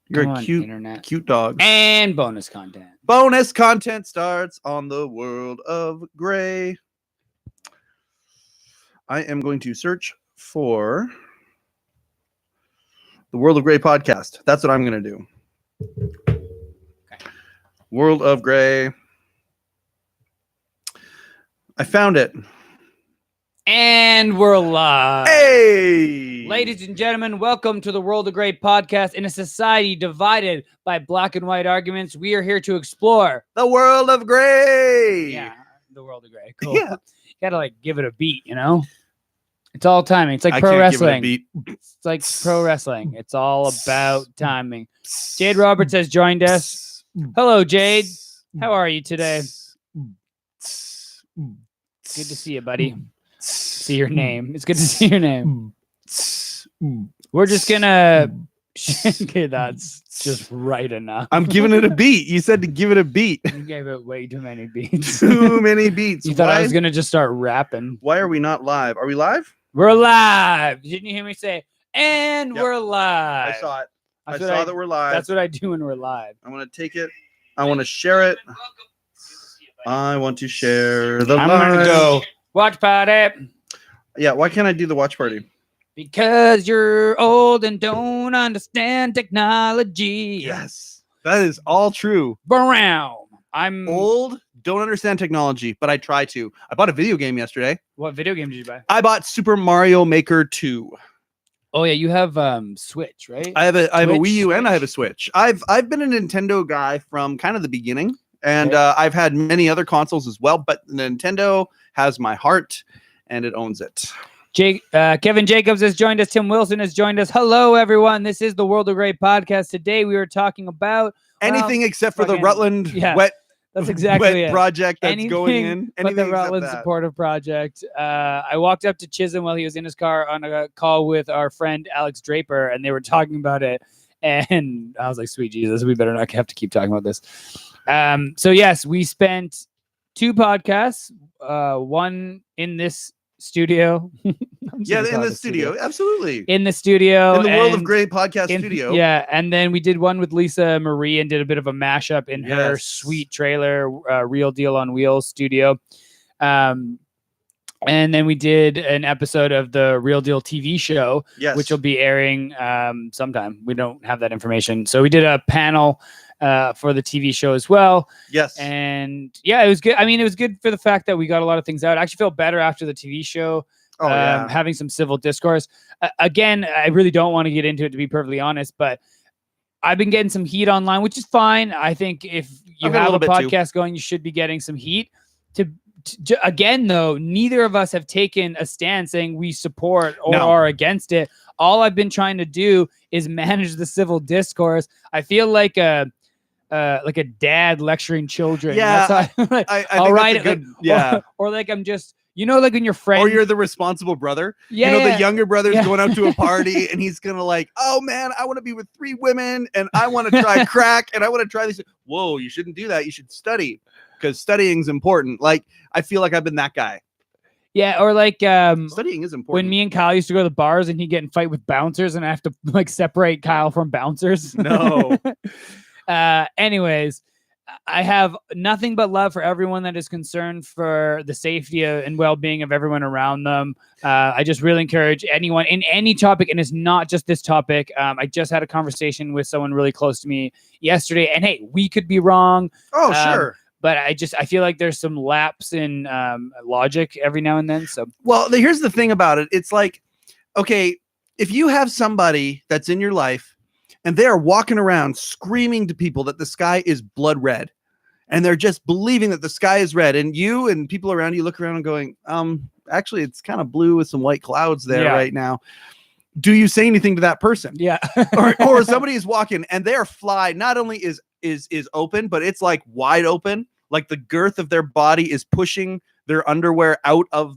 You're Come a on, cute, internet. cute dog. And bonus content. Bonus content starts on the World of Gray. I am going to search for the World of Gray podcast. That's what I'm going to do. Okay. World of Gray. I found it. And we're live. Hey! Ladies and gentlemen, welcome to the World of Gray podcast. In a society divided by black and white arguments, we are here to explore The World of Gray! Yeah, the World of Gray. Cool. Yeah. You gotta like give it a beat, you know? It's all timing. It's like I pro can't give it a wrestling. beat. It's like pro wrestling. It's all about timing. Jade Roberts has joined us. Hello, Jade. How are you today? Good to see you, buddy. See your name. It's good to see your name. We're just gonna. Okay, that's just right enough. I'm giving it a beat. You said to give it a beat. You gave it way too many beats. Too many beats. You thought I was gonna just start rapping. Why are we not live? Are we live? We're live. Didn't you hear me say? And Yep. we're live. I saw it. That's I what saw that we're live. That's what I do when we're live. I want to take it. I want to share it. I want to share the I'm gonna live. go watch party Yeah, why can't I do the watch party? because you're old and don't understand technology. Yes. That is all true. Brown. I'm Old, don't understand technology, but I try to. I bought a video game yesterday. What video game did you buy? I bought Super Mario Maker 2. Oh yeah, you have Switch, right? I have a Wii Switch? U and I have a Switch. I've been a Nintendo guy from kind of the beginning, and Okay. I've had many other consoles as well, but Nintendo has my heart and it owns it. Kevin Jacobs has joined us. Tim Wilson has joined us. Hello, everyone. This is the World of Gray podcast. Today we are talking about Anything except for the fucking- Rutland yeah, wet that's exactly wet it. project that's Anything going in. but the Anything except Rutland that. Supportive Project. I walked up to Chisholm while he was in his car on a call with our friend Alex Draper, and they were talking about it. And I was like, "Sweet Jesus, we better not have to keep talking about this." So yes, we spent 2 podcasts. One in this studio. Yeah, in the studio. Absolutely. In the studio. In the World of and Gray podcast in- studio. Yeah, and then we did one with Lisa Marie and did a bit of a mashup in her Yes. sweet trailer, Real Deal on Wheels studio. And then we did an episode of the Real Deal TV show, Yes. which will be airing sometime. We don't have that information. So we did a panel for the TV show as well. Yes. And yeah, it was good. I mean, it was good for the fact that we got a lot of things out. I actually felt better after the TV show. Oh yeah. Having some civil discourse. Again, I really don't want to get into it, to be perfectly honest, but I've been getting some heat online, which is fine. I think if you I've got a have a little bit too. podcast going, you should be getting some heat. Again, though, neither of us have taken a stand saying we support or No. are against it. All I've been trying to do is manage the civil discourse. I feel like a dad lecturing children. Yeah, That's how I think all right, that's a good, yeah. or like I'm just, like when your friend, Or you're the responsible brother. yeah, you know, yeah. the younger brother's Yeah. going out to a party and he's gonna like, oh man, I want to be with 3 women and I want to try crack and I want to try this. Whoa, you shouldn't do that. You should study because studying's important. Like, I feel like I've been that guy. Yeah, or like Studying is important. when me and Kyle used to go to the bars and he'd get in fight with bouncers and I have to like separate Kyle from bouncers. No. Anyways, I have nothing but love for everyone that is concerned for the safety and well-being of everyone around them. I just really encourage anyone in any topic, and it's not just this topic. I just had a conversation with someone really close to me yesterday, and hey, we could be wrong. Oh, sure. But I feel like there's some lapse in logic every now and then. So Well, here's the thing about it. It's like, okay, if you have somebody that's in your life and they are walking around screaming to people that the sky is blood red, and they're just believing that the sky is red, and you and people around you look around and going, actually, it's kind of blue with some white clouds there Yeah. right now. Do you say anything to that person? yeah, or somebody is walking and their fly not only is open, but it's like wide open, like the girth of their body is pushing their underwear out of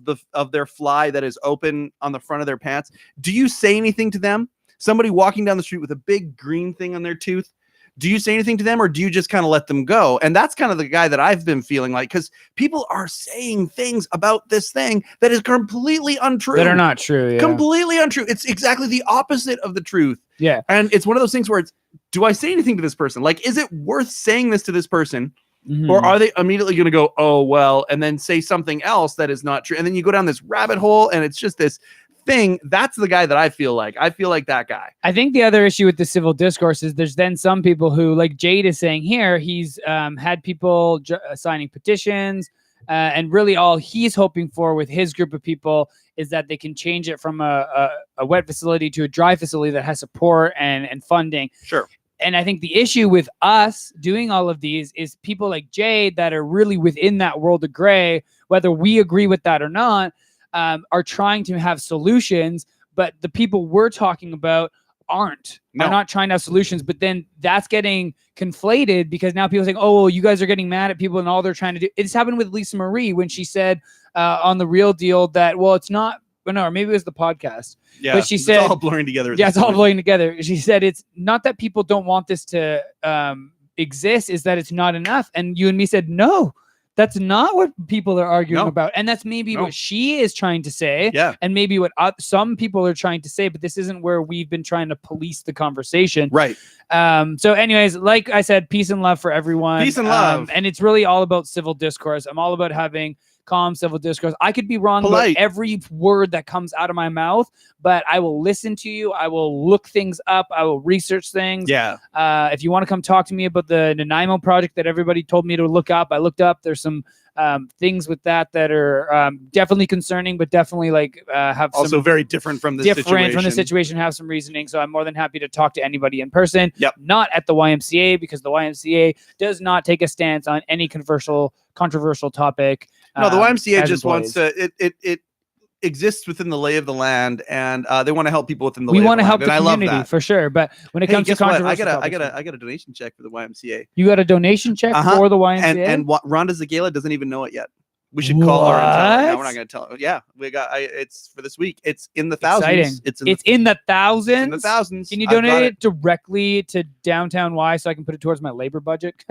their fly that is open on the front of their pants. Do you say anything to them? Somebody walking down the street with a big green thing on their tooth. Do you say anything to them, or do you just kind of let them go? And that's kind of the guy that I've been feeling like, because people are saying things about this thing that is completely untrue. that are not true. Yeah. Completely untrue. It's exactly the opposite of the truth. Yeah. And it's one of those things where it's, do I say anything to this person? Like, is it worth saying this to this person? Mhm. Or are they immediately going to go, oh, well, and then say something else that is not true? And then you go down this rabbit hole and it's just this thing. That's the guy that I feel like that guy. I think the other issue with the civil discourse is there's then some people who, like Jade is saying here, he's had people signing petitions, and really all he's hoping for with his group of people is that they can change it from a wet facility to a dry facility that has support and funding. Sure. And I think the issue with us doing all of these is people like Jade that are really within that world of gray, whether we agree with that or not, are trying to have solutions, but the people we're talking about are not trying to have solutions. But then that's getting conflated because now people are saying, oh, well, you guys are getting mad at people and all they're trying to do. It's happened with Lisa Marie when she said on The Real Deal that, well, it's not, no, or maybe it was the podcast. Yeah, but she said, it's all blurring together. Yeah, it's all blurring together. She said it's not that people don't want this to exist, is that it's not enough. And you and me said, no, that's not what people are arguing about. And that's maybe what she is trying to say. Yeah. And maybe what some people are trying to say, but this isn't where we've been trying to police the conversation. Right. So anyways, like I said, peace and love for everyone. Peace and love. And it's really all about civil discourse. I'm all about having calm civil discourse. I could be wrong about every word that comes out of my mouth, but I will listen to you. I will look things up. I will research things. Yeah. If you want to come talk to me about the Nanaimo project that everybody told me to look up, I looked up. There's some things with that are definitely concerning, but definitely like have also some very different from the situation. Have some reasoning. So I'm more than happy to talk to anybody in person. Yep. Not at the YMCA, because the YMCA does not take a stance on any controversial topic. No, the YMCA just employees. wants to. It exists within the lay of the land, and they want to help people within the. We want to help the and community I love that. for sure. But when it comes to controversial, I got a donation check for the YMCA. You got a donation check for the YMCA, and Rhonda Zagala doesn't even know it yet. We should call her and tell her. No, we're not going to tell her. Yeah, we got. It's for this week. It's in the thousands. Exciting. It's in the thousands. In the thousands. Can you donate it directly to Downtown Y so I can put it towards my labor budget?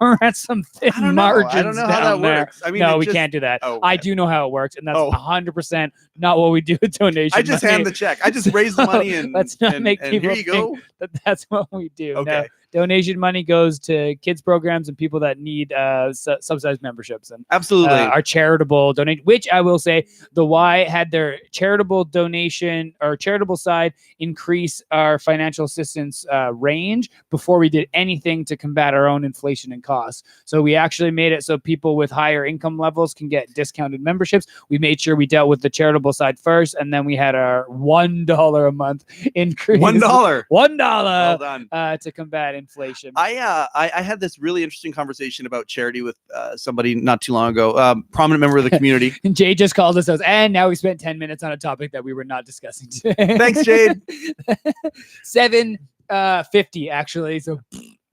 We're at some thin margins. I don't know how that works. I mean, no, we can't do that. Oh, I do know how it works, and that's 100% not what we do with donation. I just hand the check. I just raise the money and let's not make people here you go. think that's what we do. Okay. No, donation money goes to kids programs and people that need subsidized memberships, and absolutely our charitable donation. Which I will say, the Y had their charitable donation or charitable side increase our financial assistance range before we did anything to combat our own inflation and costs. So we actually made it so people with higher income levels can get discounted memberships. We made sure we dealt with the charitable side first, and then we had our $1 a month increase. $1. $1 well done. To combat inflation. I had this really interesting conversation about charity with somebody not too long ago, prominent member of the community. And Jade just called us out, and now we spent 10 minutes on a topic that we were not discussing today. Thanks, Jade. 750 actually. So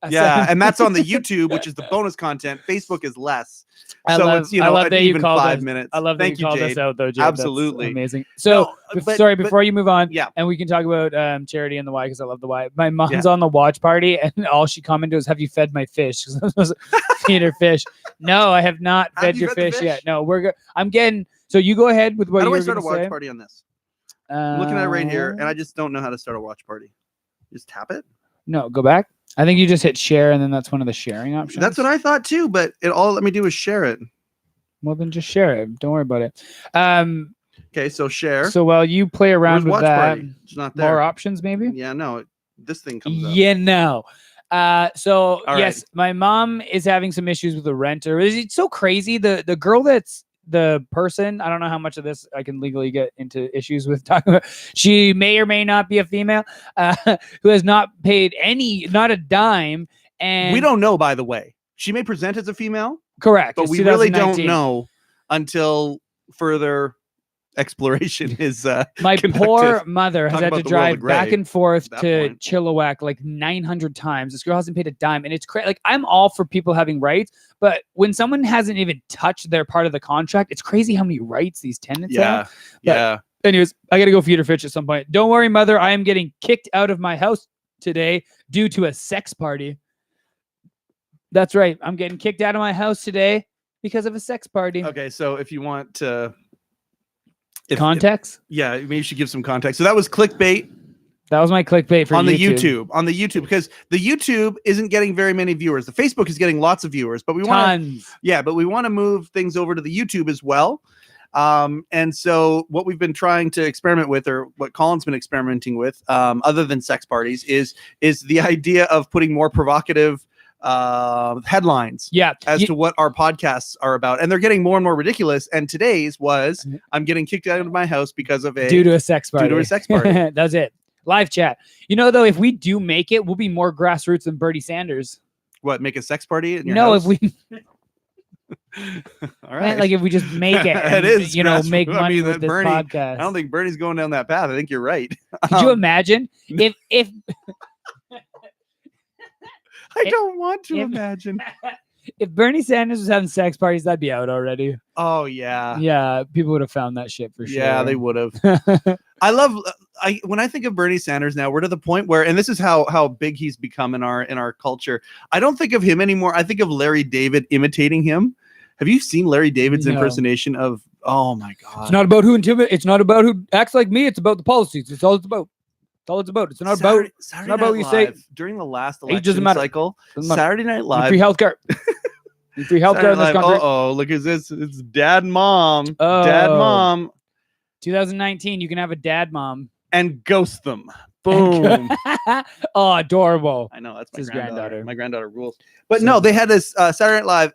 yeah, and that's on the YouTube, which is the bonus content. Facebook is less. I love that you called 5 us. minutes. I love that you called us out, though, Jade. Absolutely. That's amazing. So, before you move on, yeah, and we can talk about charity and the Y, because I love the Y. My mom's on the watch party, and all she commented was, "Have you fed my fish?" Because I was supposed to feed her fish. No, I have not fed your fish yet. No, we're good. I'm getting. So you go ahead with what you were going to say. How do I start a watch party on this? I'm looking at it right here, and I just don't know how to start a watch party. Just tap it. No, go back. I think you just hit share, and then that's one of the sharing options. That's what I thought too, but all let me do is share it. Well, then just share it. Don't worry about it. Okay, so share. So while you play around with that, it's not there. More options, maybe? Yeah, no, this thing comes up. Yeah, no. So all yes, right. My mom is having some issues with the renter. It's so crazy. The girl that's the person, I don't know how much of this I can legally get into issues with talking about. She may or may not be a female who has not paid not a dime. And we don't know, by the way. She may present as a female. Correct. But we really don't know until further exploration is my conducted. Poor mother has had to drive back and forth to point. Chilliwack like 900 times. This girl hasn't paid a dime, and it's crazy. Like, I'm all for people having rights, but when someone hasn't even touched their part of the contract, it's crazy how many rights these tenants have. Yeah. Anyways, I gotta go feed her fish at some point. Don't worry, mother. I am getting kicked out of my house today due to a sex party. That's right. I'm getting kicked out of my house today because of a sex party. Okay, so if you want to context? Yeah, maybe you should give some context. So that was clickbait. That was my clickbait for on the YouTube. YouTube, because the YouTube isn't getting very many viewers. The Facebook is getting lots of viewers, but we want Tons. but we want to move things over to the YouTube as well. And so what we've been trying to experiment with, or what Colin's been experimenting with, other than sex parties, is the idea of putting more provocative headlines Yeah. as to what our podcasts are about, and they're getting more and more ridiculous. And today's was, Mm-hmm. I'm getting kicked out of my house because of Due to a sex party. due to a sex party. That's it. Live chat. You know, though, if we do make it, we'll be more grassroots than Bernie Sanders. What, make a sex party in your No, house? if we All right. like if we just make it, and, It is you know, grassroots. make I money mean, with this Bernie- podcast. I don't think Bernie's going down that path. I think you're right. Could you imagine if I don't want to if- imagine. if Bernie Sanders was having sex parties, that'd be out already. Oh yeah. Yeah, people would have found that shit for sure. Yeah, they would have. I love. When I think of Bernie Sanders now, we're to the point where, and this is how big he's become in our culture. I don't think of him anymore. I think of Larry David imitating him. Have you seen Larry David's No. impersonation of? Oh my god! It's not about who intimidates. It's not about who acts like me. It's about the policies. It's all it's about. It's all it's about. It's not about Saturday not about what Night you say. Live, during the last It doesn't election matter. cycle. Doesn't matter. Saturday Night Live. free healthcare. Free healthcare in this country. Oh, look at this! It's dad, mom, Oh. dad, mom, 2019. You can have a dad, mom. and ghost them. Boom! Oh, adorable. I know that's my It's his granddaughter. granddaughter. My granddaughter rules. But So- no, they had this Saturday Night Live.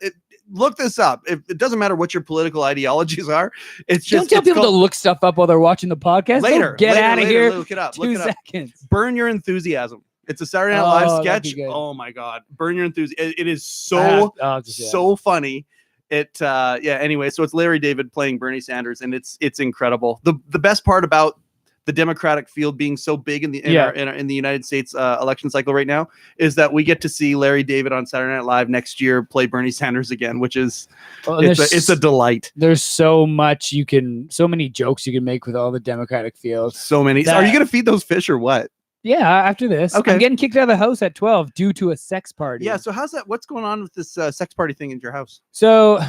Look this up. It doesn't matter what your political ideologies are. It's Don't just tell it's people to called- look stuff up while they're watching the podcast. later. Don't get out of here. Look it up. 2 Look it up. seconds. Burn Your Enthusiasm. It's a Saturday Night Oh, Live that'd be sketch. good. Oh my god, Burn Your Enthusiasm. It is I'll so just- yeah. so funny. Anyway, so it's Larry David playing Bernie Sanders, and it's incredible. The best part about the Democratic field being so big in the in the United States election cycle right now is that we get to see Larry David on Saturday Night Live next year play Bernie Sanders again, which is Well, it's a delight. There's so many jokes you can make with all the Democratic field. So many. That- Are you gonna feed those fish or what? Yeah, after this, Okay. I'm getting kicked out of the house at 12 due to a sex party. Yeah. So how's that? What's going on with this sex party thing in your house? So,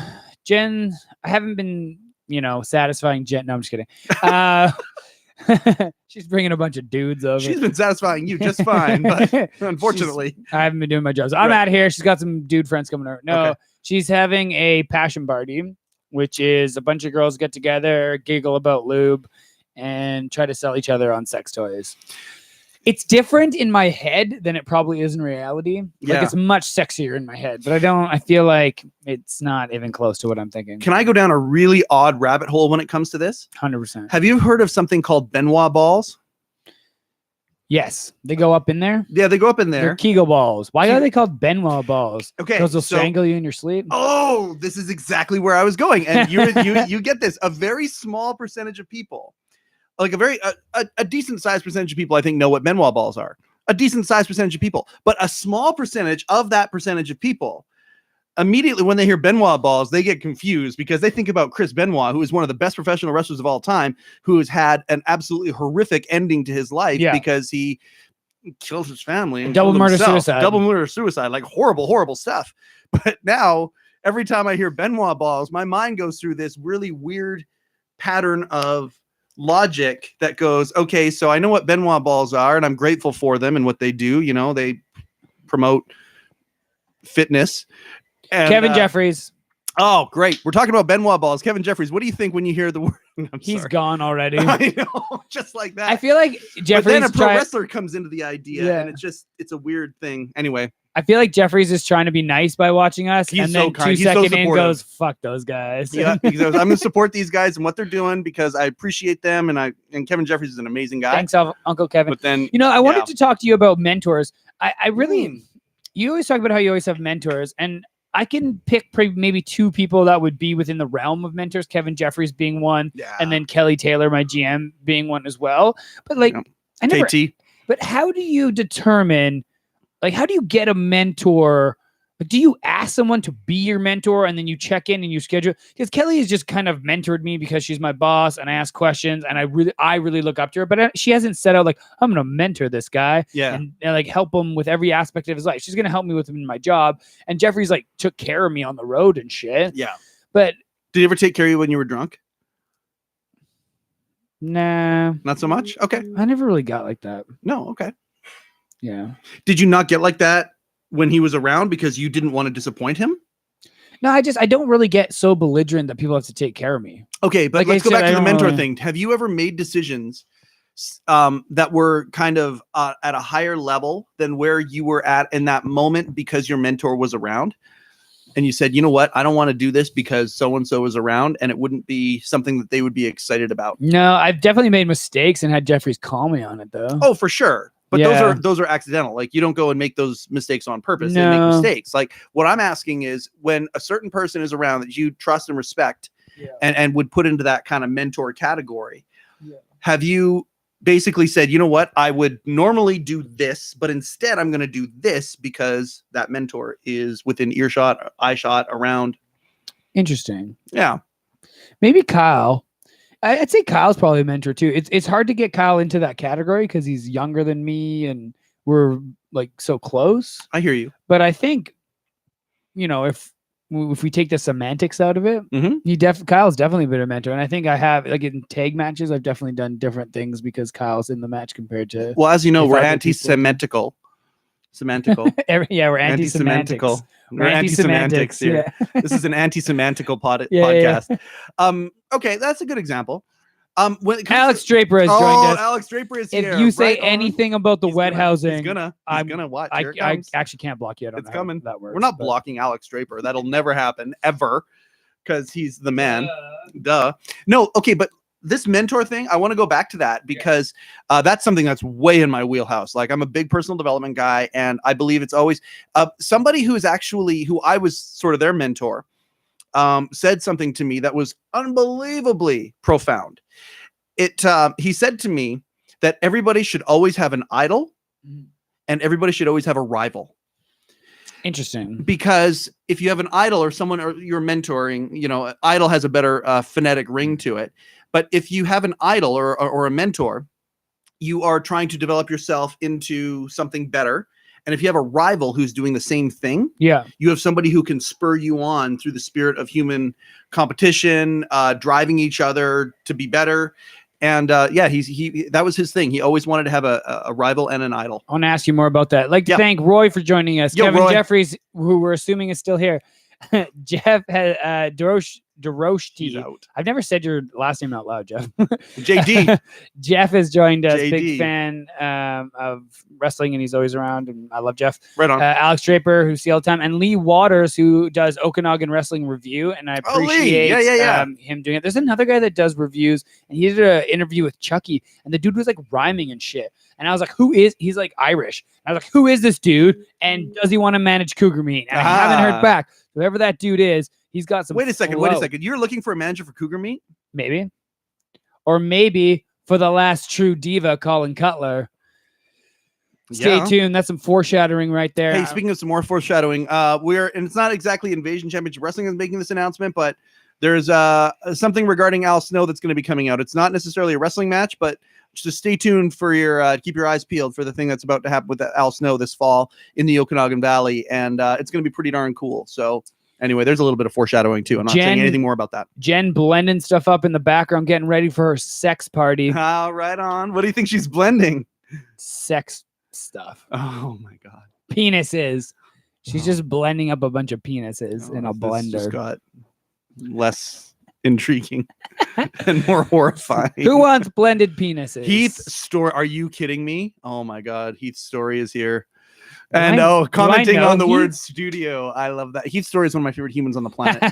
Jen, I haven't been, satisfying Jen. No, I'm just kidding. She's bringing a bunch of dudes over. She's been satisfying you just fine, but unfortunately, I haven't been doing my job. So I'm Right. out of here. She's got some dude friends coming over. No, Okay. she's having a passion party, which is a bunch of girls get together, giggle about lube, and try to sell each other on sex toys. It's different in my head than it probably is in reality. Like Yeah. it's much sexier in my head, but I feel like it's not even close to what I'm thinking. can I go down a really odd rabbit hole when it comes to this? 100%. Have you heard of something called Benoit balls? Yes. They go up in there. Yeah, they go up in They're there. Kegel balls. Why are Kegel- they called Benoit balls? Okay, Because they'll so- strangle you in your sleep. Oh, this is exactly where I was going, and you get this. A very small percentage of people, like a decent sized percentage of people, I think know what Benoit balls are. A decent sized percentage of people, but a small percentage of that percentage of people, immediately when they hear Benoit balls, they get confused because they think about Chris Benoit, who is one of the best professional wrestlers of all time, who has had an absolutely horrific ending to his life Yeah. because he killed his family and Double killed murder, himself. suicide. Double murder suicide, like horrible stuff. But now every time I hear Benoit balls, my mind goes through this really weird pattern of logic that goes, okay, so I know what Benoit balls are and I'm grateful for them and what they do. They promote fitness. And, Kevin Jeffries. Oh, great. We're talking about Benoit balls. Kevin Jeffries, what do you think when you hear the word? I'm He's sorry. gone already. I know, just like that. I feel like but Jeffries then a pro try- wrestler comes into the idea Yeah. and it's a weird thing. Anyway, I feel like Jeffries is trying to be nice by watching us, He's and so then kind. 2 He's so seconds in supportive. goes, "Fuck those guys." yeah, he goes, I'm going to support these guys and what they're doing because I appreciate them. And Kevin Jeffries is an amazing guy. Thanks, Uncle Kevin. But then, I wanted yeah. to talk to you about mentors. I really, Mm. you always talk about how you always have mentors, and I can pick maybe 2 people that would be within the realm of mentors. Kevin Jeffries being one, yeah. and then Kelly Taylor, my GM, being one as well. But like, Yeah. I never. KT. But how do you determine? Like, how do you get a mentor? Like, do you ask someone to be your mentor and then you check in and you schedule? Because Kelly has just kind of mentored me because she's my boss and I ask questions and I really look up to her. But she hasn't set out like, I'm going to mentor this guy Yeah. and like help him with every aspect of his life. She's going to help me with him in my job. And Jeffrey's like took care of me on the road and shit. Yeah. But Did he ever take care of you when you were drunk? Nah, Not so much. Okay. I never really got like that. No. Okay. Yeah. Did you not get like that when he was around because you didn't want to disappoint him? No, I don't really get so belligerent that people have to take care of me. Okay, but Like I let's go said, back I to the don't mentor really- thing. Have you ever made decisions that were kind of at a higher level than where you were at in that moment because your mentor was around? And you said, you know what? I don't want to do this because so-and-so is around, and it wouldn't be something that they would be excited about. No, I've definitely made mistakes and had Jeffries call me on it though. Oh, for sure. But Yeah. those are accidental. Like you don't go and make those mistakes on purpose. They No. make mistakes. Like what I'm asking is when a certain person is around that you trust and respect and would put into that kind of mentor category, have you basically said, you know what, I would normally do this, but instead I'm going to do this because that mentor is within earshot, eye shot, around? Interesting. Yeah. Maybe Kyle. I'd say Kyle's probably a mentor too. It's hard to get Kyle into that category because he's younger than me and we're like so close. I hear you. But I think, if we take the semantics out of it, Kyle's definitely been a mentor. And I think I have, like in tag matches, I've definitely done different things because Kyle's in the match compared to. Well, as you know, if we're other people- anti-Semantical. Semantical. We're anti-semantics. Anti-semantical. We're We're anti-semantics here. Yeah. This is an anti-semantical Yeah, yeah. podcast. Okay, that's a good example. When it comes Alex to- Draper has joined us. Alex Draper is If here. you say Right on. anything about the He's wet gonna- housing, he's gonna watch. I Here it comes. actually can't block you. I don't It's know how coming. that works. We're not but- blocking Alex Draper. That'll never happen ever, because he's the man. Duh. No. Okay, but this mentor thing, I want to go back to that because that's something that's way in my wheelhouse. Like I'm a big personal development guy, and I believe it's always somebody who I was sort of their mentor, said something to me that was unbelievably profound. He said to me that everybody should always have an idol, and everybody should always have a rival. Interesting. Because if you have an idol or someone or you're mentoring, idol has a better phonetic ring to it. But if you have an idol or a mentor, you are trying to develop yourself into something better. And if you have a rival who's doing the same thing, Yeah. you have somebody who can spur you on through the spirit of human competition, driving each other to be better. And that was his thing. He always wanted to have a rival and an idol. I want to ask you more about that. I'd like to Yeah. thank Roy for joining us. Yo, Kevin Roy. Jeffries, who we're assuming is still here. Jeff had Doroshti. out. I've never said your last name out loud, Jeff. JD. Jeff has joined us. JD. Big fan of wrestling, and he's always around. And I love Jeff. Right on. Alex Draper, who see all the time, and Lee Waters, who does Okanagan Wrestling Review, and I Oh, Lee. appreciate Yeah. him doing it. There's another guy that does reviews, and he did an interview with Chucky, and the dude was like rhyming and shit. And I was like, he's like Irish. And I was like, who is this dude? And does he want to manage Cougar Meat? And I haven't heard back. Whoever that dude is, he's got some. Wait a second. flow. You're looking for a manager for Cougar Meat? Maybe. Or maybe for the last true diva, Colin Cutler. Stay tuned. That's some foreshadowing right there. Hey, speaking of some more foreshadowing, and it's not exactly Invasion Championship Wrestling is making this announcement, but there's something regarding Al Snow that's going to be coming out. It's not necessarily a wrestling match, but just stay tuned for keep your eyes peeled for the thing that's about to happen with Al Snow this fall in the Okanagan Valley, and it's going to be pretty darn cool. So anyway, there's a little bit of foreshadowing too. I'm not saying anything more about that. Jen blending stuff up in the background, getting ready for her sex party. Right on. What do you think she's blending? Sex stuff. Oh my god. Penises. She's just blending up a bunch of penises in a This blender. just got less intriguing and more horrifying. Who wants blended penises? Heath's story. Are you kidding me? Oh my god, Heath's story is here. Do And I commenting know on the Heath? word studio. I love that. Heath's story is one of my favorite humans on the planet.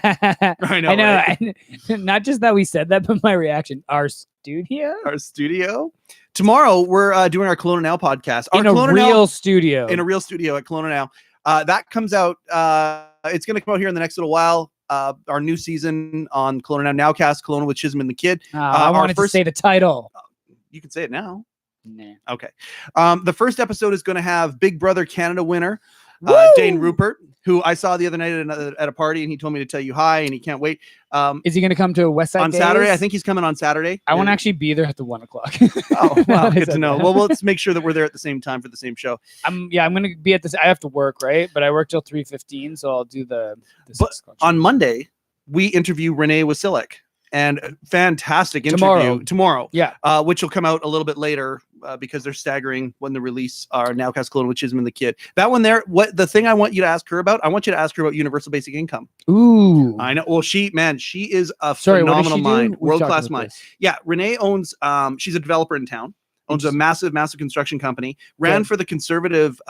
I know. I know. Right? And not just that we said that, but my reaction. Our studio? Our studio. Tomorrow we're doing our Kelowna Now podcast. Our In a Kelowna real Now, studio. in a real studio at Kelowna Now. That comes out. It's going to come out here in the next little while. Our new season on Kelowna Now Nowcast, Kelowna with Chisholm and the Kid. I our wanted first- to say the title. You can say it now. Nah. Okay. The first episode is going to have Big Brother Canada winner Woo! Dane Rupert, who I saw the other night at a party, and he told me to tell you hi, and he can't wait. Is he going to come to West Side On Days? Saturday, I think he's coming on Saturday. I want to actually be there at the 1 o'clock. Oh, wow, I good to said know. that. Well, let's make sure that we're there at the same time for the same show. I'm going to be at this. I have to work, right? But I work till 3:15, so I'll do the But 6 o'clock. On Monday, we interview Renee Wasilek, and fantastic interview tomorrow. Yeah. Which will come out a little bit later because they're staggering when the release are Nowcast Cologne with Chisholm and the Kid. That one there, what the thing I want you to ask her about, I want you to ask her about universal basic income. Ooh. I know. Well, she is a phenomenal mind, world-class mind. Yeah, Renee owns, she's a developer in town, owns a massive construction company, ran for the conservative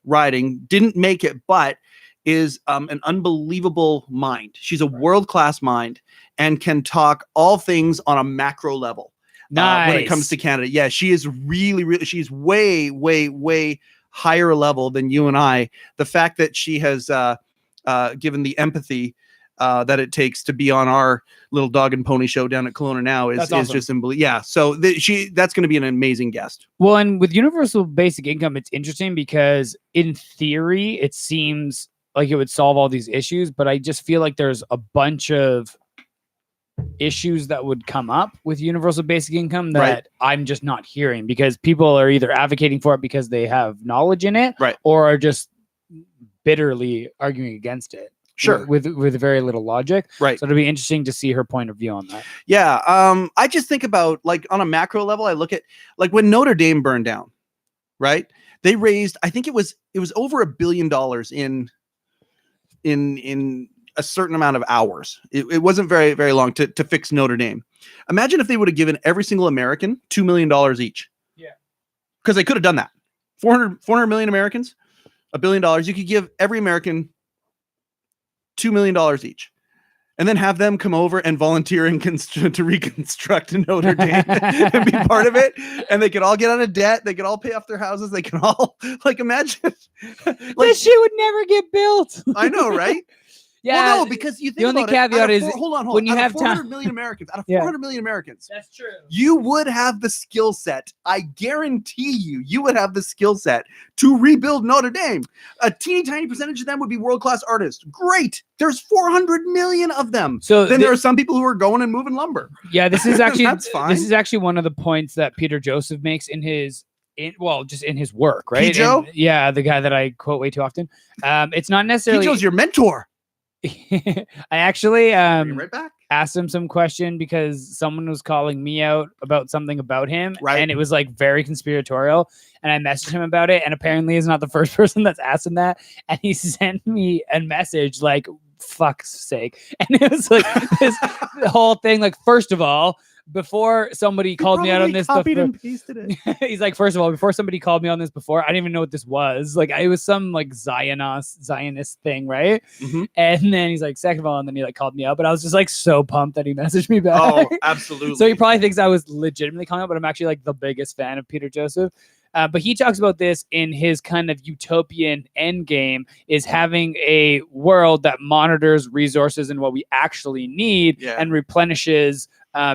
riding, didn't make it, but is an unbelievable mind. She's a world-class mind and can talk all things on a macro level. When it comes to Canada. Yeah, she is really, she's way higher level than you and I. The fact that she has given the empathy that it takes to be on our little dog and pony show down at Kelowna now is just unbelievable. Yeah, so that's going to be an amazing guest. Well, and with universal basic income, it's interesting because in theory, it seems like it would solve all these issues, but I just feel like there's a bunch of issues that would come up with universal basic income that I'm just not hearing, because people are either advocating for it because they have knowledge in it, or are just bitterly arguing against it. Sure. With very little logic. Right. So it'll be interesting to see her point of view on that. Yeah. I just think about, like, on a macro level, I look at, like, when Notre Dame burned down, right? They raised, I think it was over $1 billion in a certain amount of hours. It wasn't very long to fix Notre Dame. Imagine if they would have given every single American $2 million each. Yeah. Because they could have done that. 400 million Americans, $1 billion. You could give every American $2 million each, and then have them come over and volunteer to reconstruct Notre Dame and be part of it. And they could all get out of debt. They could all pay off their houses. They can all, like, imagine. This shit would never get built. I know, right? Yeah. Well, no, because you think the only caveat is hold on. When you have 400 million Americans, out of 400 million Americans, that's true. You would have the skill set. I guarantee you would have the skill set to rebuild Notre Dame. A teeny tiny percentage of them would be world-class artists. Great. There's 400 million of them. So then there are some people who are going and moving lumber. Yeah, this is actually that's fine. This is actually one of the points that Peter Joseph makes in his just in his work, right? Joe? Yeah, the guy that I quote way too often. It's not necessarily Joe's your mentor. I actually right back. Asked him some question because someone was calling me out about something about him, and it was like very conspiratorial, and I messaged him about it, and apparently he's not the first person that's asked him that, and he sent me a message like, fuck's sake, and it was like this whole thing, like, first of all, before somebody called me out on this, and pasted it. He's like, first of all, before somebody called me on this before, I didn't even know what this was. Like, it was some like Zionist thing, right? Mm-hmm. And then he's like, second of all, and then he like called me out, but I was just like so pumped that he messaged me back. Oh, absolutely. So he probably thinks I was legitimately calling out, but I'm actually like the biggest fan of Peter Joseph. But he talks about this in his kind of utopian end game, is having a world that monitors resources and what we actually need and replenishes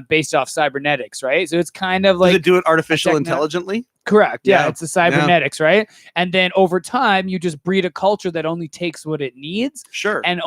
based off cybernetics, right? So it's kind of like, does it do it artificial intelligently? Correct. Yeah, it's the cybernetics, right? And then over time, you just breed a culture that only takes what it needs. Sure. And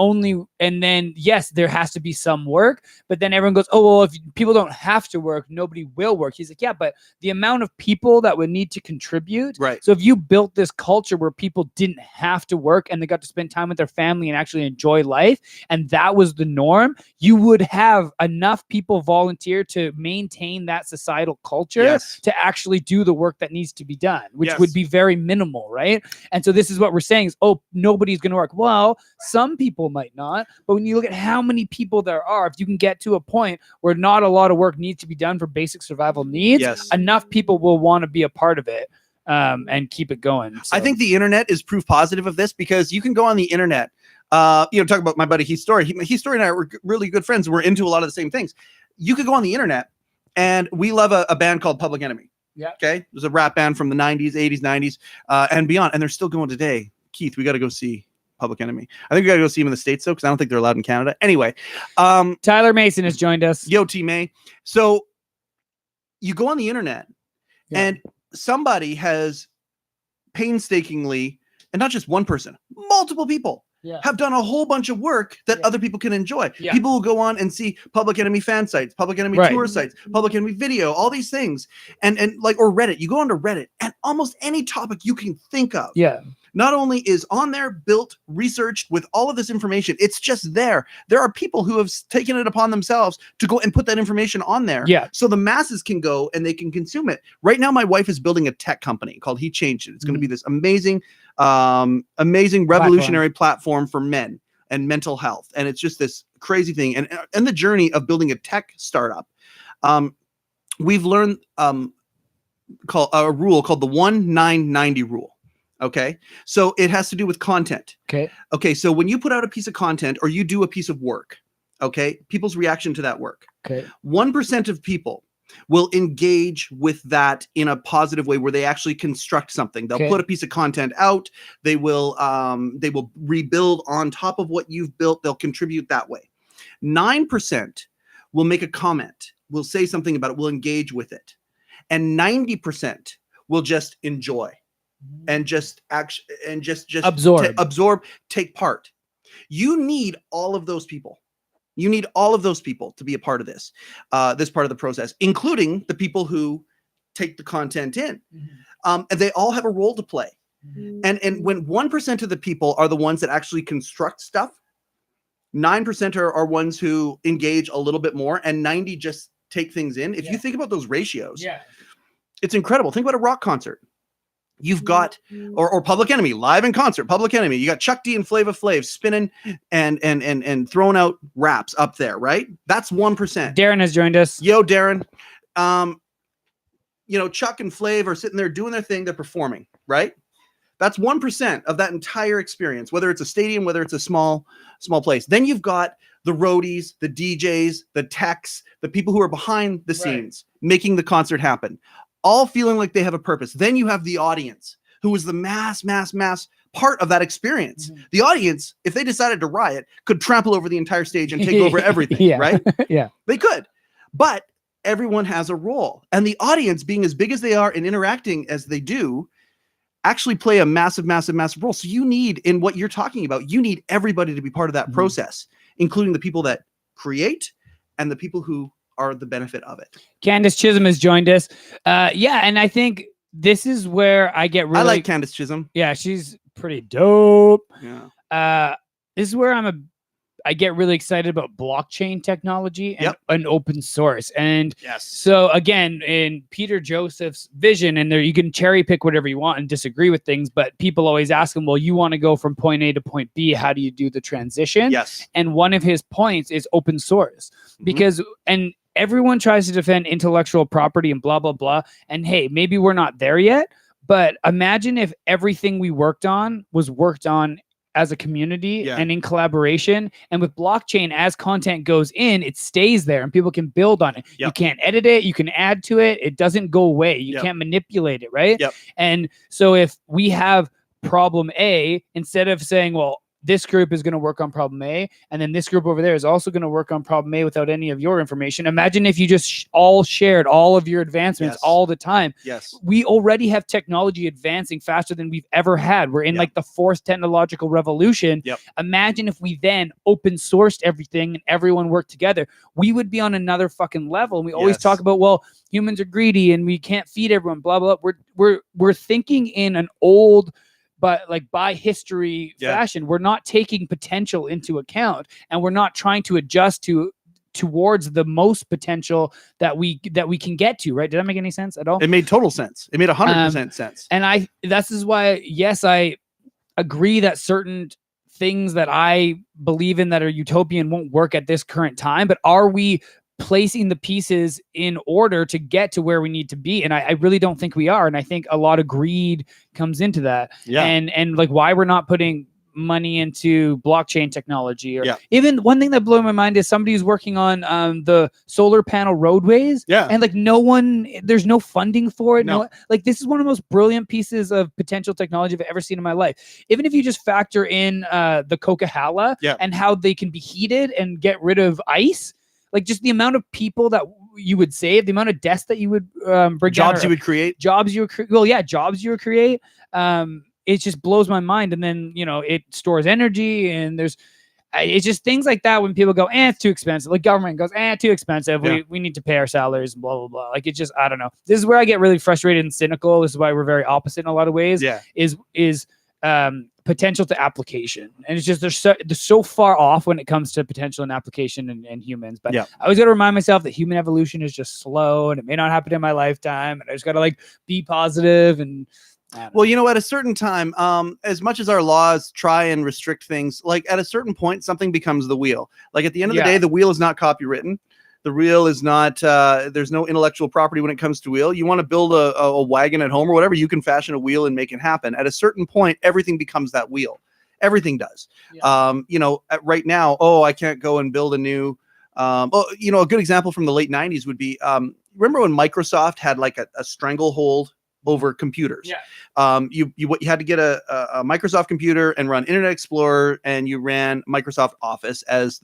then, yes, there has to be some work, but then everyone goes, oh, well, if people don't have to work, nobody will work. He's like, yeah, but the amount of people that would need to contribute. Right. So if you built this culture where people didn't have to work and they got to spend time with their family and actually enjoy life, and that was the norm, you would have enough people volunteer to maintain that societal culture to actually do the work that needs to be done, which would be very minimal, right? And so this is what we're saying is, oh, nobody's going to work. Well, some people might not, but when you look at how many people there are, if you can get to a point where not a lot of work needs to be done for basic survival needs, enough people will want to be a part of it and keep it going. So. I think the internet is proof positive of this, because you can go on the internet, talk about my buddy Heath Story. Heath Story and I were really good friends. We're into a lot of the same things. You could go on the internet, and we love a band called Public Enemy. Yeah. Okay. It was a rap band from the 90s, 80s, 90s, and beyond. And they're still going today. Keith, we got to go see Public Enemy. I think we got to go see them in the States, though, because I don't think they're allowed in Canada. Anyway. Tyler Mason has joined us. Yo, T May. So you go on the internet, and somebody has painstakingly, and not just one person, multiple people have done a whole bunch of work that other people can enjoy. People will go on and see Public Enemy fan sites, Public Enemy tour sites, Public Enemy video, all these things. And like, or Reddit, you go onto Reddit, and almost any topic you can think of. not only is on there, built, researched with all of this information, it's just there. There are people who have taken it upon themselves to go and put that information on there. Yeah. So the masses can go and they can consume it. Right now, my wife is building a tech company called He Changed It. It's going to be this amazing, amazing revolutionary platform for men and mental health. And it's just this crazy thing. And the journey of building a tech startup, we've learned called a rule called the 1-9-90 rule. Okay. So it has to do with content. Okay. So when you put out a piece of content or you do a piece of work, okay, people's reaction to that work, 1% of people will engage with that in a positive way where they actually construct something. They'll put a piece of content out. They will rebuild on top of what you've built. They'll contribute that way. 9% will make a comment, will say something about it, will engage with it. And 90% will just enjoy and just absorb, take part. You need all of those people. You need all of those people to be a part of this part of the process, including the people who take the content in. And they all have a role to play. And when 1% of the people are the ones that actually construct stuff, 9% are ones who engage a little bit more, and 90 just take things in. If you think about those ratios, it's incredible. Think about a rock concert. You've got, or Public Enemy live in concert, Public Enemy. You got Chuck D and Flava Flav spinning and throwing out raps up there, right? That's 1%. Darren has joined us. Yo, Darren. Chuck and Flav are sitting there doing their thing. They're performing, right? That's 1% of that entire experience, whether it's a stadium, whether it's a small place. Then you've got the roadies, the DJs, the techs, the people who are behind the scenes making the concert happen, all feeling like they have a purpose. Then you have the audience, who is the mass part of that experience. The audience, if they decided to riot, could trample over the entire stage and take over everything, right? They could. But everyone has a role. And the audience, being as big as they are and interacting as they do, actually play a massive role. So you need, in what you're talking about, you need everybody to be part of that process, including the people that create and the people who are the benefit of it. Candace Chisholm has joined us. And I think this is where I get really... I like Candace Chisholm. Yeah, she's pretty dope. Yeah. This is where I get really excited about blockchain technology and open source. And so again, in Peter Joseph's vision, and there you can cherry pick whatever you want and disagree with things, but people always ask him, well, you want to go from point A to point B. How do you do the transition? And one of his points is open source, because, and everyone tries to defend intellectual property and blah, blah, blah. And hey, maybe we're not there yet, but imagine if everything we worked on was worked on as a community and in collaboration. And with blockchain, as content goes in, it stays there and people can build on it. You can't edit it. You can add to it. It doesn't go away. You can't manipulate it, right? And so if we have problem A, instead of saying, well, this group is going to work on problem A, and then this group over there is also going to work on problem A without any of your information. Imagine if you just all shared all of your advancements all the time. We already have technology advancing faster than we've ever had. We're in like the fourth technological revolution. Imagine if we then open sourced everything and everyone worked together. We would be on another fucking level. And we always talk about, well, humans are greedy and we can't feed everyone, blah, blah, blah. We're thinking in an old, but like by history fashion. We're not taking potential into account, and we're not trying to adjust towards the most potential that we can get to, right? Did that make any sense at all? It made total sense. It made 100% sense. And this is why, yes, I agree that certain things that I believe in that are utopian won't work at this current time, but are we placing the pieces in order to get to where we need to be? And I really don't think we are. And I think a lot of greed comes into that. And like why we're not putting money into blockchain technology, or even one thing that blew my mind is somebody who's working on the solar panel roadways. And like there's no funding for it. Like this is one of the most brilliant pieces of potential technology I've ever seen in my life. Even if you just factor in the Coquihalla and how they can be heated and get rid of ice, like just the amount of people that you would save, the amount of desks that you would bring jobs you would create. Jobs you would create. It just blows my mind. And then, it stores energy, and it's just things like that when people go, it's too expensive. Like government goes, too expensive. We need to pay our salaries, blah, blah, blah. Like it's just, I don't know. This is where I get really frustrated and cynical. This is why we're very opposite in a lot of ways. Is potential to application, and it's just they're so far off when it comes to potential and application in humans. But Yeah. I always got to remind myself that human evolution is just slow, and it may not happen in my lifetime, and I just got to like be positive and. Well, you know, at a certain time, as much as our laws try and restrict things, like at a certain point, something becomes the wheel. Like at the end of the day, the wheel is not copywritten. The wheel is not, there's no intellectual property when it comes to wheel. You want to build a wagon at home or whatever, you can fashion a wheel and make it happen. At a certain point, everything becomes that wheel. Everything does. Yeah. You know, right now, I can't go and build a new, you know, a good example from the late 90s would be, remember when Microsoft had like a stranglehold over computers? Yeah. You had to get a Microsoft computer and run Internet Explorer, and you ran Microsoft Office as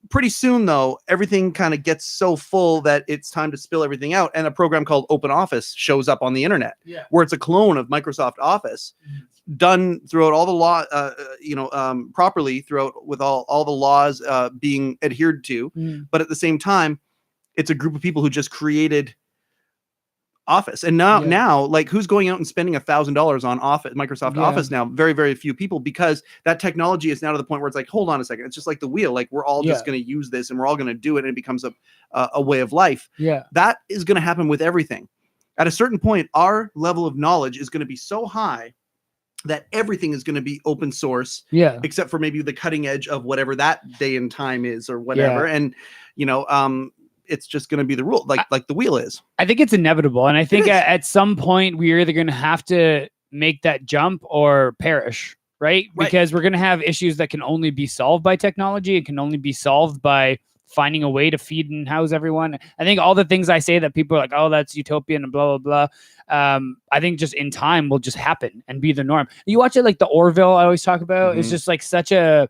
pretty soon though, everything kind of gets so full that it's time to spill everything out, and a program called OpenOffice shows up on the internet, where it's a clone of Microsoft Office, done throughout all the law, properly throughout with all the laws being adhered to, but at the same time, it's a group of people who just created Office. And now like who's going out and spending $1,000 on Microsoft Office now? Very, very few people, because that technology is now to the point where it's like, hold on a second, it's just like the wheel. Like we're all just going to use this and we're all going to do it, and it becomes a way of life. Yeah. That is going to happen with everything. At a certain point, our level of knowledge is going to be so high that everything is going to be open source, except for maybe the cutting edge of whatever that day and time is or whatever. And, you know, it's just going to be the rule, like the wheel is. I think it's inevitable. And I think at some point we're either going to have to make that jump or perish, right? Because we're going to have issues that can only be solved by technology. It can only be solved by finding a way to feed and house everyone. I think all the things I say that people are like, oh, that's utopian and blah, blah, blah. I think just in time will just happen and be the norm. You watch it like the Orville I always talk about. It's just like such a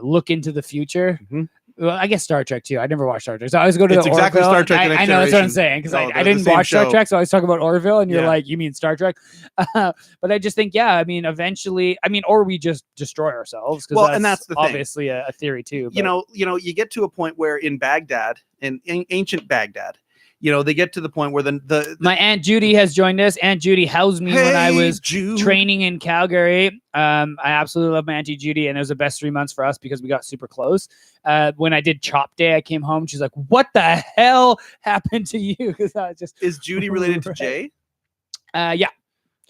look into the future. Well, I guess Star Trek too. I never watched Star Trek, so I always go to it's the exactly Orville. Star Trek. I know that's what I'm saying, because I didn't watch Star Trek, so I always talk about Orville, and you're like, you mean Star Trek? But I just think, I mean, eventually, or we just destroy ourselves. Well, and that's the thing. Obviously a theory too. But. You know, you get to a point where in Baghdad, in ancient Baghdad, you know, they get to the point where my Aunt Judy has joined us. Aunt Judy housed me when I was training in Calgary. I absolutely love my Auntie Judy, and it was the best 3 months for us because we got super close. When I did Chop Day, I came home. She's like, "What the hell happened to you?" Because I just is Judy related to Jay? Yeah.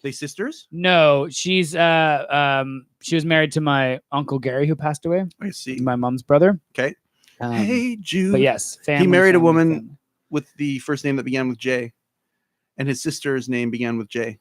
They sisters? No, she was married to my Uncle Gary, who passed away. I see. My mom's brother. Okay. Hey, Jude. But yes, he married a woman with the first name that began with J, and his sister's name began with J.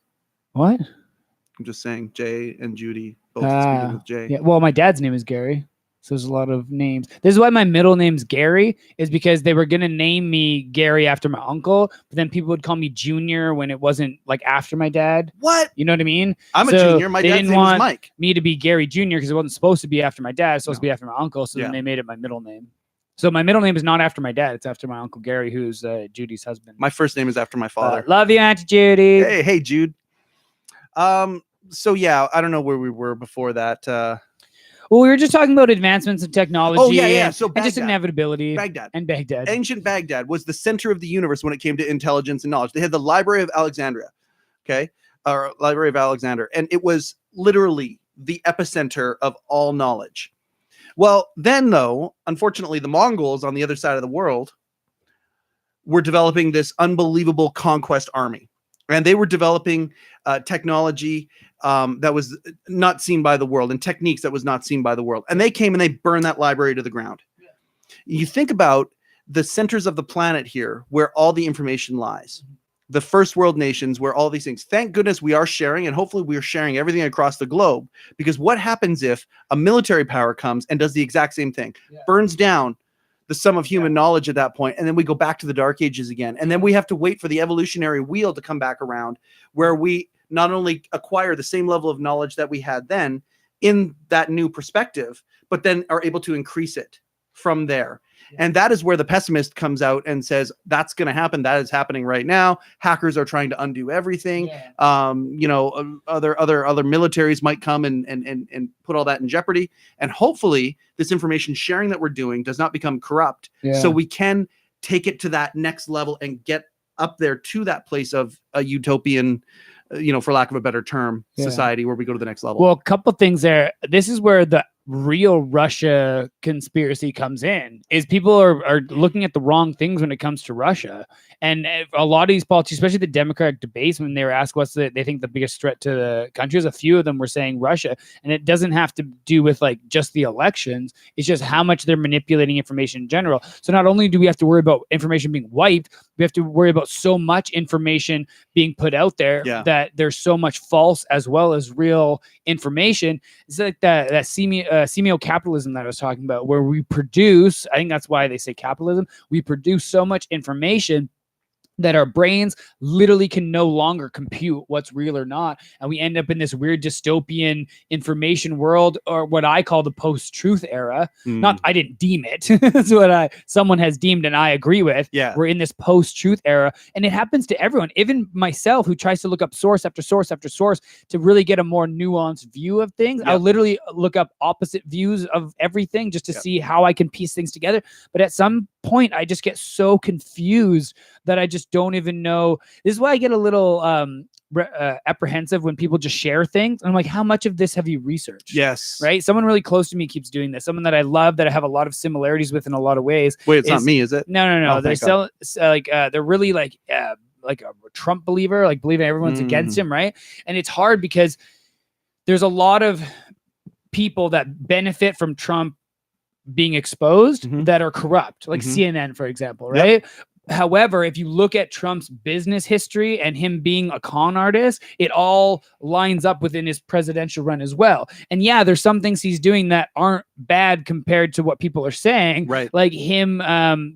What? I'm just saying, Jay and Judy both begin with J. Yeah. Well, my dad's name is Gary, so there's a lot of names. This is why my middle name's Gary, is because they were gonna name me Gary after my uncle, but then people would call me Junior when it wasn't like after my dad. What? You know what I mean? I'm a junior. My dad's name was Mike. Me to be Gary Junior because it wasn't supposed to be after my dad. It's supposed to be after my uncle. So then they made it my middle name. So my middle name is not after my dad. It's after my Uncle Gary, who's Judy's husband. My first name is after my father. Love you, Auntie Judy. Hey, Jude. So yeah, I don't know where we were before that. Well, we were just talking about advancements in technology. Oh yeah. So and just inevitability. Baghdad. Ancient Baghdad was the center of the universe when it came to intelligence and knowledge. They had the Library of Alexandria, or Library of Alexander, and it was literally the epicenter of all knowledge. Well, then, though, unfortunately, the Mongols on the other side of the world were developing this unbelievable conquest army. And they were developing technology that was not seen by the world, and techniques that was not seen by the world. And they came and they burned that library to the ground. Yeah. You think about the centers of the planet here, where all the information lies. The first world nations, where all these things, thank goodness we are sharing, and hopefully we are sharing everything across the globe, because what happens if a military power comes and does the exact same thing, burns down the sum of human knowledge at that point, and then we go back to the dark ages again, and then we have to wait for the evolutionary wheel to come back around, where we not only acquire the same level of knowledge that we had then in that new perspective, but then are able to increase it from there. And that is where the pessimist comes out and says, that's going to happen. That is happening right now. Hackers are trying to undo everything. You know, other militaries might come and put all that in jeopardy. And hopefully this information sharing that we're doing does not become corrupt. So we can take it to that next level and get up there to that place of a utopian for lack of a better term, Yeah. society where we go to the next level. Well, a couple things there. This is where the real Russia conspiracy comes in, is people are looking at the wrong things when it comes to Russia. And a lot of these politicians, especially the Democratic debates, when they were asked what's they think the biggest threat to the country is, a few of them were saying Russia. And it doesn't have to do with like just the elections. It's just how much they're manipulating information in general. So not only do we have to worry about information being wiped, we have to worry about so much information being put out there that there's so much false as well as real information. It's like that semio-capitalism that I was talking about, where we produce, I think that's why they say capitalism, we produce so much information that our brains literally can no longer compute what's real or not. And we end up in this weird dystopian information world, or what I call the post-truth era. Not, I didn't deem it. That's what someone has deemed and I agree with. Yeah. We're in this post-truth era. And it happens to everyone, even myself, who tries to look up source after source after source to really get a more nuanced view of things. I'll literally look up opposite views of everything just to see how I can piece things together. But at some point, I just get so confused that I just don't even know. This is why I get a little apprehensive when people just share things. And I'm like, how much of this have you researched? Yes. Right? Someone really close to me keeps doing this. Someone that I love, that I have a lot of similarities with in a lot of ways. Wait, it's not me, is it? No. Oh, They're really like a Trump believer, like believing everyone's against him, right? And it's hard because there's a lot of people that benefit from Trump being exposed that are corrupt, like CNN, for example, right? However, if you look at Trump's business history and him being a con artist, it all lines up within his presidential run as well. And yeah, there's some things he's doing that aren't bad compared to what people are saying, right? Like him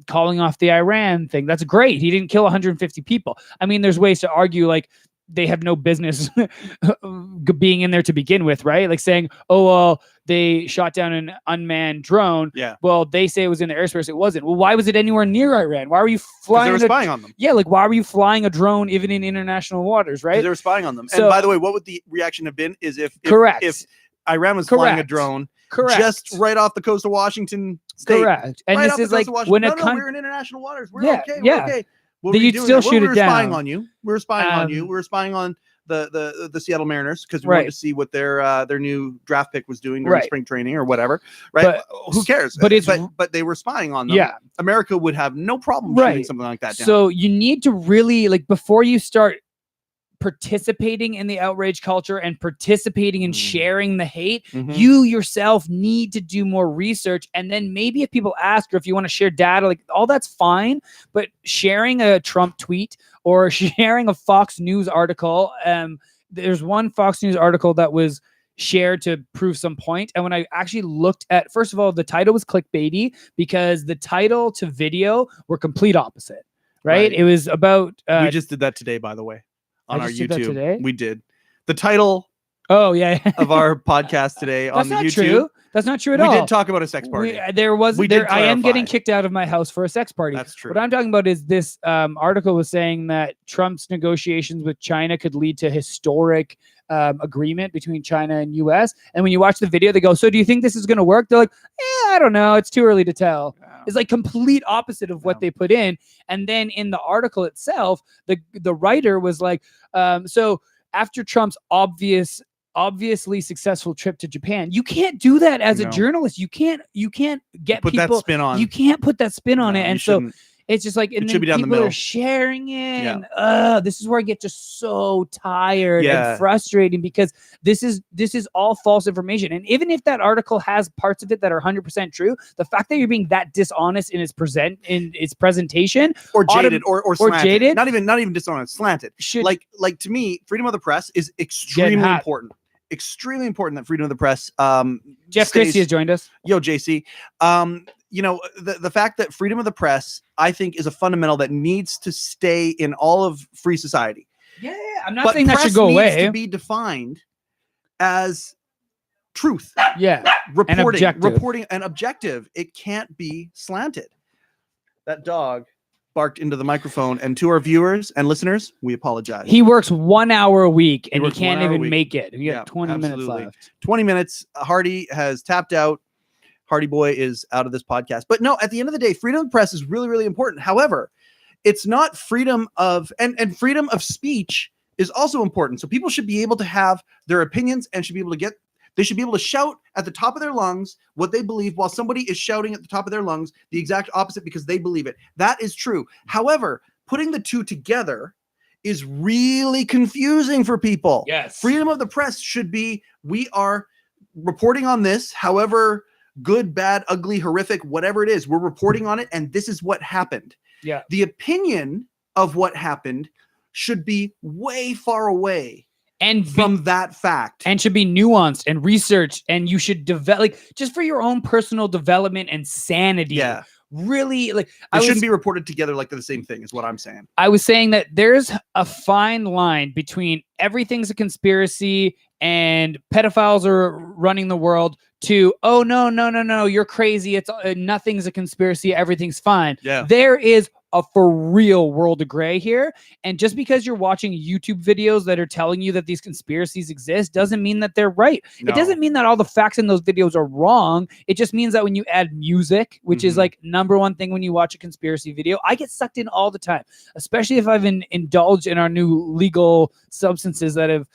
calling off the Iran thing. That's great. He didn't kill 150 people. I mean, there's ways to argue like they have no business being in there to begin with, right? Like saying, oh, well, they shot down an unmanned drone. Yeah. Well, they say it was in the airspace. It wasn't. Well, why was it anywhere near Iran? Why were you flying? They were spying on them. Yeah, like why were you flying a drone even in international waters, right? They were spying on them. So, and by the way, what would the reaction have been? Is if Iran was flying a drone just right off the coast of Washington State. Correct. And this is like when we're in international waters. We're okay. We're okay. What you'd still shoot it down. We were spying on you. We were spying on you. We were spying on the Seattle Mariners because we wanted to see what their new draft pick was doing during spring training or whatever. Right? But who cares? But they were spying on them. Yeah. America would have no problem shooting something like that down. So you need to really, like, before you start participating in the outrage culture and participating in sharing the hate, you yourself need to do more research. And then maybe if people ask, or if you want to share data, like all that's fine, but sharing a Trump tweet or sharing a Fox News article, there's one Fox News article that was shared to prove some point. And when I actually looked at, first of all, the title was clickbaity because the title to video were complete opposite, right? It was about we just did that today, by the way. On our YouTube, we did the title. Oh yeah, of our podcast today on the YouTube. True. That's not true at all. We did talk about a sex party. I am getting kicked out of my house for a sex party. That's true. What I'm talking about is this article was saying that Trump's negotiations with China could lead to historic agreement between China and U.S. And when you watch the video, they go, "So do you think this is going to work?" They're like, I don't know. It's too early to tell. It's like complete opposite of what they put in. And then in the article itself, the writer was like, so after Trump's obviously successful trip to Japan, you can't do that as a journalist. You can't get put people that spin on. You can't put that spin on it. And so it's just like, and then people are sharing it. And this is where I get just so tired and frustrating because this is all false information. And even if that article has parts of it that are 100% true, the fact that you're being that dishonest in its presentation or jaded or slanted. Jaded, not even dishonest, slanted. Like to me, freedom of the press is extremely important. Extremely important that freedom of the press. Jeff Christie has joined us. Yo, JC. The fact that freedom of the press, I think, is a fundamental that needs to stay in all of free society. Yeah, I'm not saying that should go away. Needs to be defined as truth. Yeah, reporting and objective. It can't be slanted. That dog barked into the microphone, and to our viewers and listeners, we apologize. He works 1 hour a week, and he can't even make it. He got 20 minutes left. 20 minutes. Hardy has tapped out. Hardy Boy is out of this podcast. But no, at the end of the day, freedom of press is really, really important. However, it's not freedom of and freedom of speech is also important. So people should be able to have their opinions and should be able to they should be able to shout at the top of their lungs what they believe while somebody is shouting at the top of their lungs the exact opposite because they believe it. That is true. However, putting the two together is really confusing for people. Yes. Freedom of the press should be, we are reporting on this, however good, bad, ugly, horrific, whatever it is, we're reporting on it, and this is what happened. Yeah. The opinion of what happened should be way far away and from that fact, and should be nuanced and researched, and you should develop, like, just for your own personal development and sanity. Yeah, really, like, it shouldn't be reported together like they're the same thing, is what I'm saying. I was saying that there's a fine line between everything's a conspiracy and pedophiles are running the world to, oh, no, you're crazy, it's nothing's a conspiracy, everything's fine. Yeah, there is a for real world of gray here, and just because you're watching YouTube videos that are telling you that these conspiracies exist doesn't mean that they're right. No. It doesn't mean that all the facts in those videos are wrong. It just means that when you add music, which is like number one thing when you watch a conspiracy video, I get sucked in all the time, especially if I've indulged in our new legal substances that have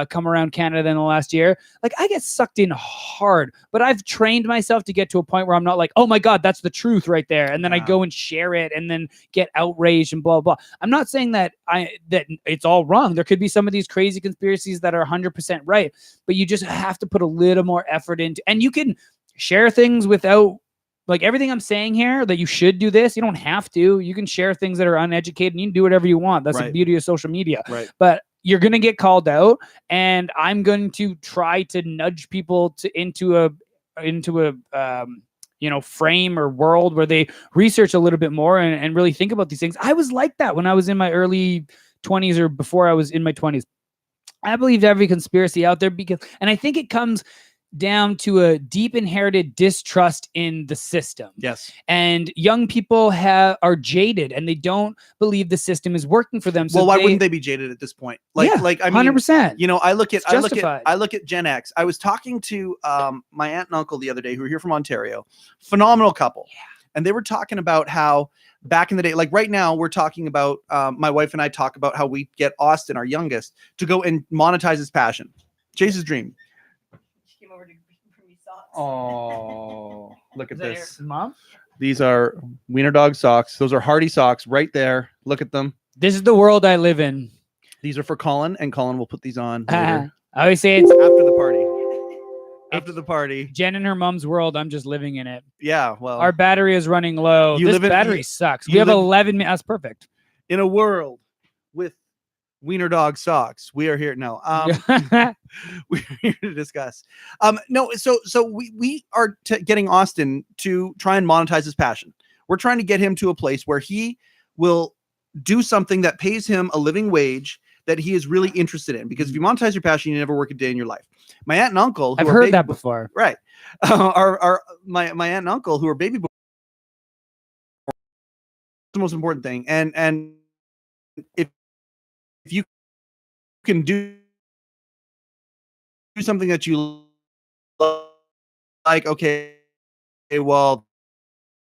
come around Canada in the last year. Like, I get sucked in hard, but I've trained myself to get to a point where I'm not like, oh my God, that's the truth right there. And then I go and share it and then get outraged and blah, blah. I'm not saying that that it's all wrong. There could be some of these crazy conspiracies that are 100% right, but you just have to put a little more effort into, and you can share things without, like, everything I'm saying here that you should do this. You don't have to. You can share things that are uneducated and you can do whatever you want. That's the beauty of social media. Right. But you're going to get called out, and I'm going to try to nudge people into a frame or world where they research a little bit more and really think about these things. I was like that when I was in my early 20s or before I was in my 20s. I believed every conspiracy out there and I think it comes down to a deep inherited distrust in the system. Yes. And young people are jaded and they don't believe the system is working for them. So well, why wouldn't they be jaded at this point? Like I mean, 100%. You know, I look at Gen X. I was talking to my aunt and uncle the other day who are here from Ontario. Phenomenal couple. Yeah. And they were talking about how back in the day, like right now, we're talking about my wife and I talk about how we get Austin, our youngest, to go and monetize his passion, chase his dream. Oh, look at this. Mom? These are Wiener Dog socks. Those are Hardy socks right there. Look at them. This is the world I live in. These are for Colin, and Colin will put these on later. I always say it's after the party. After the party. Jen and her mom's world. I'm just living in it. Yeah, well. Our battery is running low. This battery sucks. We have 11 minutes. That's perfect. In a world with Wiener Dog socks. We are here. No, we're here to discuss. No, so we are getting Austin to try and monetize his passion. We're trying to get him to a place where he will do something that pays him a living wage that he is really interested in. Because if you monetize your passion, you never work a day in your life. My aunt and uncle, I've heard that before. Right? My aunt and uncle who are baby boomers. The most important thing, and if you can do something that you like, okay, well,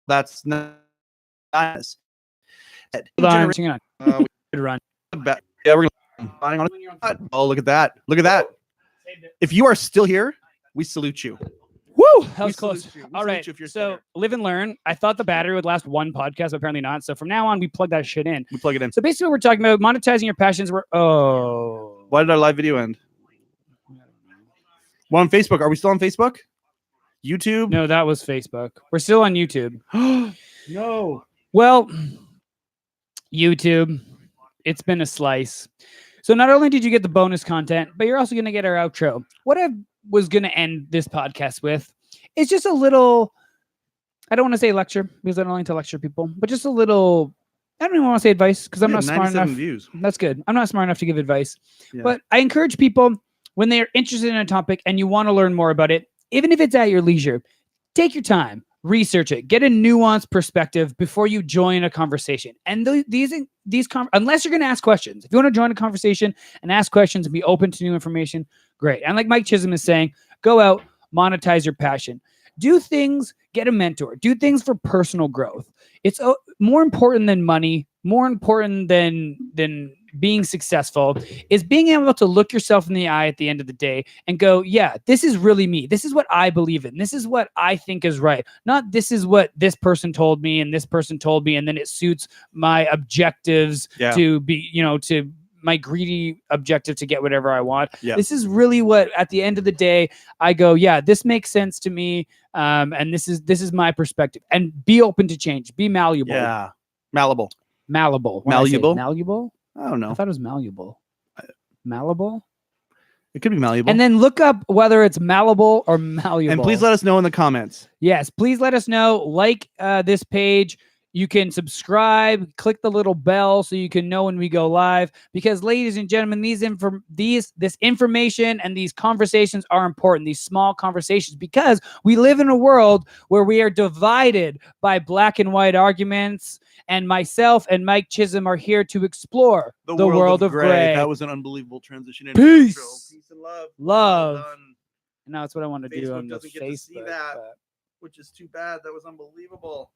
that's not nice. Hang on. Run. Yeah, we're buying on it. Oh, look at that. Look at that. If you are still here, we salute you. Woo! That was close. All right. So live and learn. I thought the battery would last one podcast, but apparently not. So from now on, we plug that shit in. We plug it in. So basically, we're talking about monetizing your passions. Why did our live video end? Well, on Facebook. Are we still on Facebook? YouTube? No, that was Facebook. We're still on YouTube. No. Well, YouTube. It's been a slice. So not only did you get the bonus content, but you're also going to get our outro. What I was going to end this podcast with is just a little, I don't want to say lecture because I don't like to lecture people, but just a little, I don't even want to say advice because I'm not smart enough. Views. That's good. I'm not smart enough to give advice, yeah. But I encourage people when they are interested in a topic and you want to learn more about it, even if it's at your leisure, take your time, research it, get a nuanced perspective before you join a conversation. And unless you're going to ask questions, if you want to join a conversation and ask questions and be open to new information, great. And like Mike Chisholm is saying, go out, monetize your passion, do things, get a mentor, do things for personal growth. It's more important than money, more important than being successful is being able to look yourself in the eye at the end of the day and go, yeah, this is really me. This is what I believe in. This is what I think is right. Not this is what this person told me and this person told me, and then it suits my objectives to be, to my greedy objective to get whatever I want. Yeah. This is really what, at the end of the day, I go, yeah, this makes sense to me. And this is my perspective. And be open to change. Be malleable. Yeah. Malleable. Malleable. Malleable? Malleable? I don't know. I thought it was malleable. Malleable? It could be malleable. And then look up whether it's malleable or malleable. And please let us know in the comments. Yes, please let us know. Like this page. You can subscribe, click the little bell so you can know when we go live. Because, ladies and gentlemen, this information and these conversations are important. These small conversations, because we live in a world where we are divided by black and white arguments. And myself and Mike Chisholm are here to explore the world of gray. That was an unbelievable transition. Peace. Peace and love. Love. Well done. And now it's what I want to do Facebook on the doesn't get to see Facebook. that, which is too bad. That was unbelievable.